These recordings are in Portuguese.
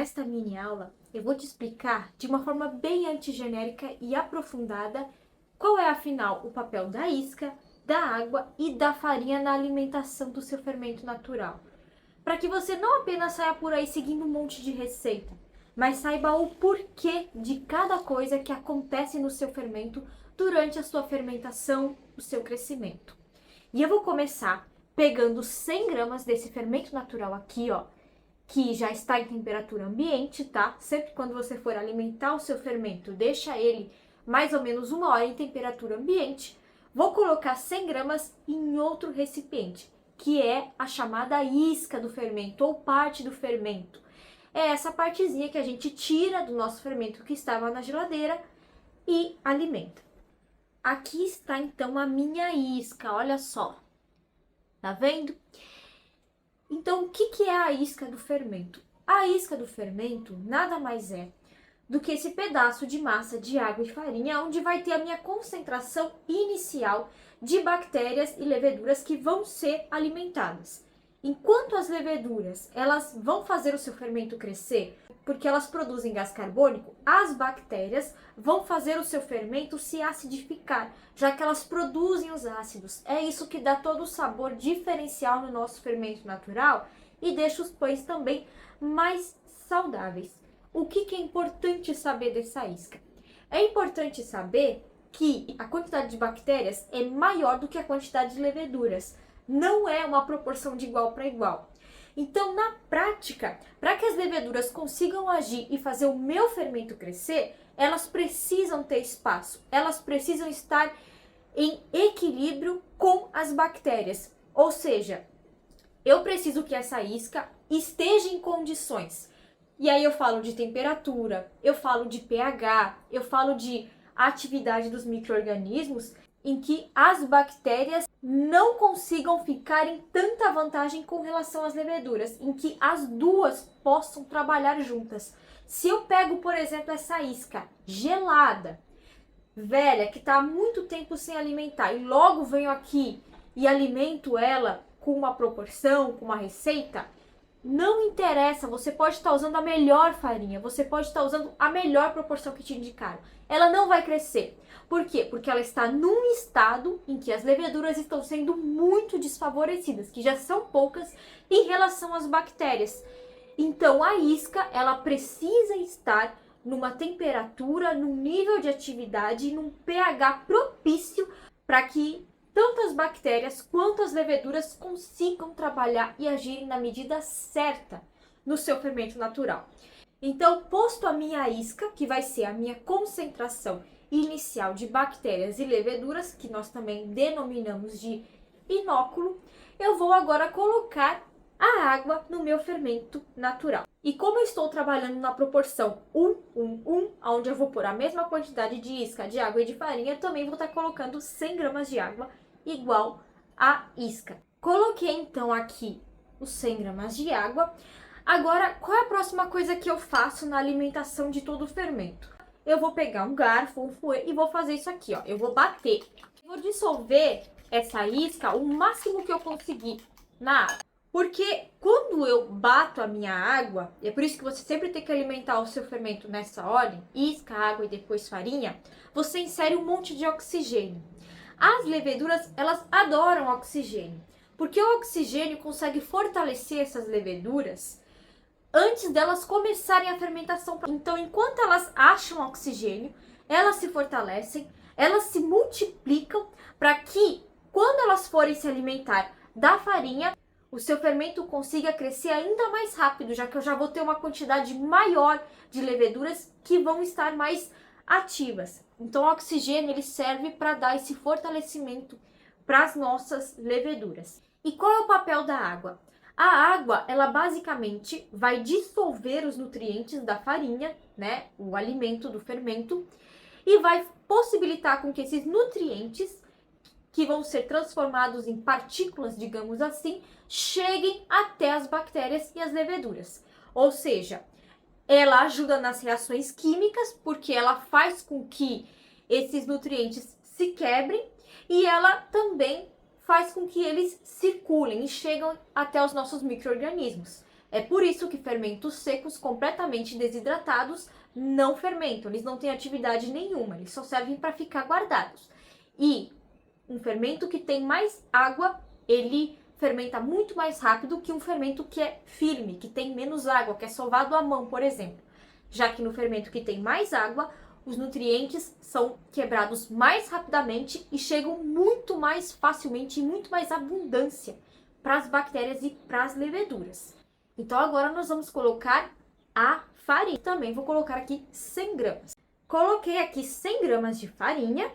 nesta mini aula eu vou te explicar de uma forma bem antigenérica e aprofundada qual é, afinal, o papel da isca, da água e da farinha na alimentação do seu fermento natural. Para que você não apenas saia por aí seguindo um monte de receita, mas saiba o porquê de cada coisa que acontece no seu fermento durante a sua fermentação, o seu crescimento. E eu vou começar pegando 100 gramas desse fermento natural aqui, ó, que já está em temperatura ambiente, tá? Sempre quando você for alimentar o seu fermento, deixa ele mais ou menos 1 hora em temperatura ambiente. Vou colocar 100 gramas em outro recipiente, que é a chamada isca do fermento, ou parte do fermento. É essa partezinha que a gente tira do nosso fermento que estava na geladeira e alimenta. Aqui está então a minha isca, olha só. Tá vendo? Então, o que é a isca do fermento? A isca do fermento nada mais é do que esse pedaço de massa de água e farinha, onde vai ter a minha concentração inicial de bactérias e leveduras que vão ser alimentadas. Enquanto as leveduras elas vão fazer o seu fermento crescer, porque elas produzem gás carbônico, as bactérias vão fazer o seu fermento se acidificar, já que elas produzem os ácidos. É isso que dá todo o sabor diferencial no nosso fermento natural e deixa os pães também mais saudáveis. O que é importante saber dessa isca? É importante saber que a quantidade de bactérias é maior do que a quantidade de leveduras. Não é uma proporção de igual para igual. Então, na prática, para que as leveduras consigam agir e fazer o meu fermento crescer, elas precisam ter espaço, elas precisam estar em equilíbrio com as bactérias. Ou seja, eu preciso que essa isca esteja em condições. E aí eu falo de temperatura, eu falo de pH, eu falo de atividade dos micro-organismos, em que as bactérias não consigam ficar em tanta vantagem com relação às leveduras, em que as duas possam trabalhar juntas. Se eu pego, por exemplo, essa isca gelada, velha, que está há muito tempo sem alimentar, e logo venho aqui e alimento ela com uma proporção, com uma receita, não interessa, você pode estar usando a melhor farinha, você pode estar usando a melhor proporção que te indicaram. Ela não vai crescer. Por quê? Porque ela está num estado em que as leveduras estão sendo muito desfavorecidas, que já são poucas em relação às bactérias. Então a isca, ela precisa estar numa temperatura, num nível de atividade, num pH propício para que tanto as bactérias quanto as leveduras consigam trabalhar e agirem na medida certa no seu fermento natural. Então, posto a minha isca, que vai ser a minha concentração inicial de bactérias e leveduras, que nós também denominamos de inóculo, eu vou agora colocar a água no meu fermento natural. E como eu estou trabalhando na proporção 1, onde eu vou pôr a mesma quantidade de isca, de água e de farinha, eu também vou estar colocando 100 gramas de água igual a isca. Coloquei então aqui os 100 gramas de água. Agora, qual é a próxima coisa que eu faço na alimentação de todo o fermento? Eu vou pegar um garfo, um fouet e vou fazer isso aqui, ó. Eu vou bater. Vou dissolver essa isca o máximo que eu conseguir na água. Porque quando eu bato a minha água, e é por isso que você sempre tem que alimentar o seu fermento nessa ordem, isca, água e depois farinha, você insere um monte de oxigênio. As leveduras, elas adoram oxigênio, porque o oxigênio consegue fortalecer essas leveduras antes delas começarem a fermentação. Então, enquanto elas acham oxigênio, elas se fortalecem, elas se multiplicam para que, quando elas forem se alimentar da farinha, o seu fermento consiga crescer ainda mais rápido, já que eu já vou ter uma quantidade maior de leveduras que vão estar mais ativas. Então, o oxigênio ele serve para dar esse fortalecimento para as nossas leveduras. E qual é o papel da água? A água, ela basicamente vai dissolver os nutrientes da farinha, né, o alimento do fermento, e vai possibilitar com que esses nutrientes, que vão ser transformados em partículas, digamos assim, cheguem até as bactérias e as leveduras. Ou seja, ela ajuda nas reações químicas, porque ela faz com que esses nutrientes se quebrem, e ela também faz com que eles circulem e chegam até os nossos micro-organismos. É por isso que fermentos secos, completamente desidratados, não fermentam. Eles não têm atividade nenhuma, eles só servem para ficar guardados. E um fermento que tem mais água, ele fermenta muito mais rápido que um fermento que é firme, que tem menos água, que é sovado à mão, por exemplo. Já que no fermento que tem mais água, os nutrientes são quebrados mais rapidamente e chegam muito mais facilmente e muito mais abundância para as bactérias e para as leveduras. Então agora nós vamos colocar a farinha. Também vou colocar aqui 100 gramas. Coloquei aqui 100 gramas de farinha.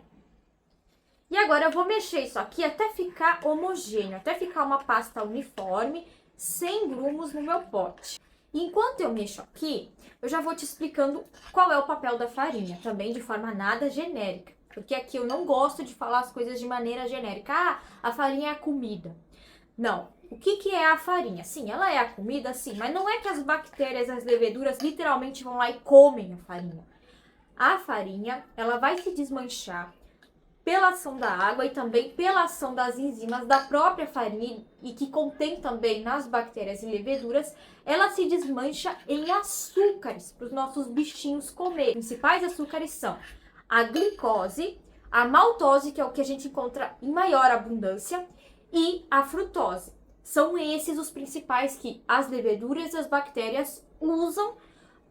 E agora eu vou mexer isso aqui até ficar homogêneo, até ficar uma pasta uniforme, sem grumos no meu pote. Enquanto eu mexo aqui, eu já vou te explicando qual é o papel da farinha, também de forma nada genérica. Porque aqui eu não gosto de falar as coisas de maneira genérica. Ah, a farinha é a comida. Não. O que é a farinha? Sim, ela é a comida, sim, mas não é que as bactérias, as leveduras literalmente vão lá e comem a farinha. A farinha, ela vai se desmanchar pela ação da água e também pela ação das enzimas da própria farinha e que contém também nas bactérias e leveduras, ela se desmancha em açúcares para os nossos bichinhos comer. Os principais açúcares são a glicose, a maltose, que é o que a gente encontra em maior abundância, e a frutose. São esses os principais que as leveduras e as bactérias usam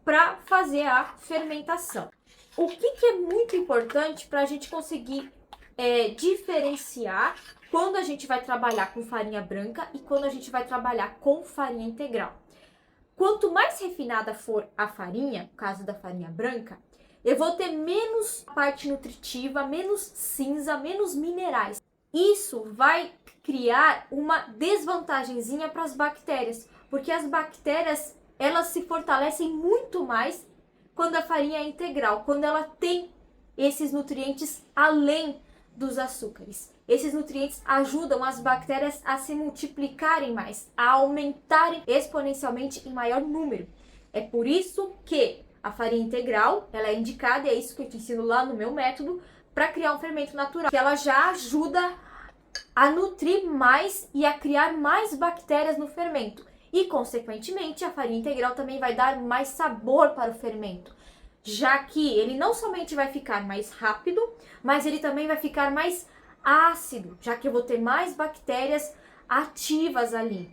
para fazer a fermentação. O que é muito importante para a gente conseguir diferenciar quando a gente vai trabalhar com farinha branca e quando a gente vai trabalhar com farinha integral. Quanto mais refinada for a farinha, no caso da farinha branca, eu vou ter menos parte nutritiva, menos cinza, menos minerais. Isso vai criar uma desvantagenzinha para as bactérias, porque as bactérias, elas se fortalecem muito mais quando a farinha é integral, quando ela tem esses nutrientes além dos açúcares. Esses nutrientes ajudam as bactérias a se multiplicarem mais, a aumentarem exponencialmente em maior número. É por isso que a farinha integral, ela é indicada, e é isso que eu te ensino lá no meu método, para criar um fermento natural, que ela já ajuda a nutrir mais e a criar mais bactérias no fermento. E, consequentemente, a farinha integral também vai dar mais sabor para o fermento, já que ele não somente vai ficar mais rápido, mas ele também vai ficar mais ácido, já que eu vou ter mais bactérias ativas ali.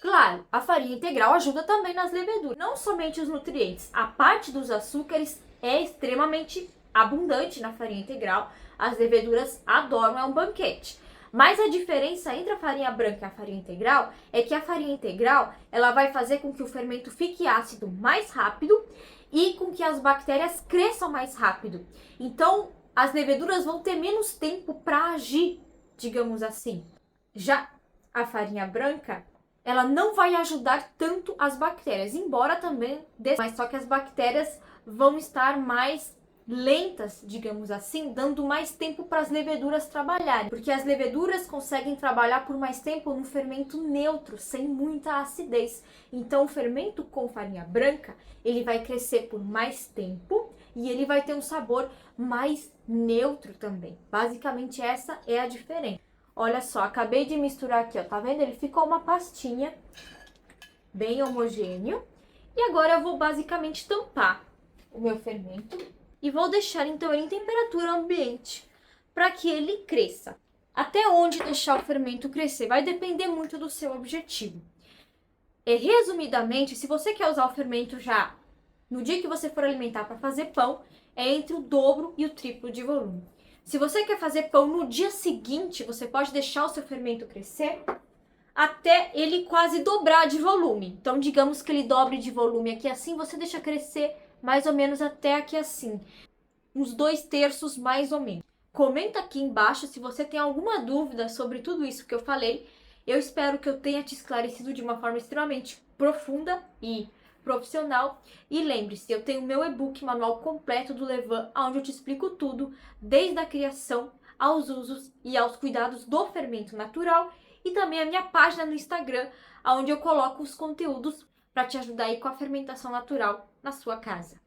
Claro, a farinha integral ajuda também nas leveduras, não somente os nutrientes. A parte dos açúcares é extremamente abundante na farinha integral, as leveduras adoram, é um banquete. Mas a diferença entre a farinha branca e a farinha integral é que a farinha integral, ela vai fazer com que o fermento fique ácido mais rápido e com que as bactérias cresçam mais rápido. Então, as leveduras vão ter menos tempo para agir, digamos assim. Já a farinha branca, ela não vai ajudar tanto as bactérias, embora também mas só que as bactérias vão estar mais lentas, digamos assim, dando mais tempo para as leveduras trabalharem, porque as leveduras conseguem trabalhar por mais tempo no fermento neutro, sem muita acidez. Então o fermento com farinha branca, ele vai crescer por mais tempo e ele vai ter um sabor mais neutro também. Basicamente essa é a diferença. Olha só, acabei de misturar aqui, ó, tá vendo? Ele ficou uma pastinha bem homogêneo. E agora eu vou basicamente tampar o meu fermento e vou deixar então ele em temperatura ambiente para que ele cresça. Até onde deixar o fermento crescer vai depender muito do seu objetivo. Resumidamente, se você quer usar o fermento já no dia que você for alimentar para fazer pão, é entre o dobro e o triplo de volume. Se você quer fazer pão no dia seguinte, você pode deixar o seu fermento crescer até ele quase dobrar de volume. Então, digamos que ele dobre de volume aqui assim, você deixa crescer mais ou menos até aqui assim, uns 2/3 mais ou menos. Comenta aqui embaixo se você tem alguma dúvida sobre tudo isso que eu falei. Eu espero que eu tenha te esclarecido de uma forma extremamente profunda e profissional. E lembre-se, eu tenho o meu e-book Manual Completo do Levain, onde eu te explico tudo, desde a criação aos usos e aos cuidados do fermento natural, e também a minha página no Instagram, onde eu coloco os conteúdos para te ajudar aí com a fermentação natural na sua casa.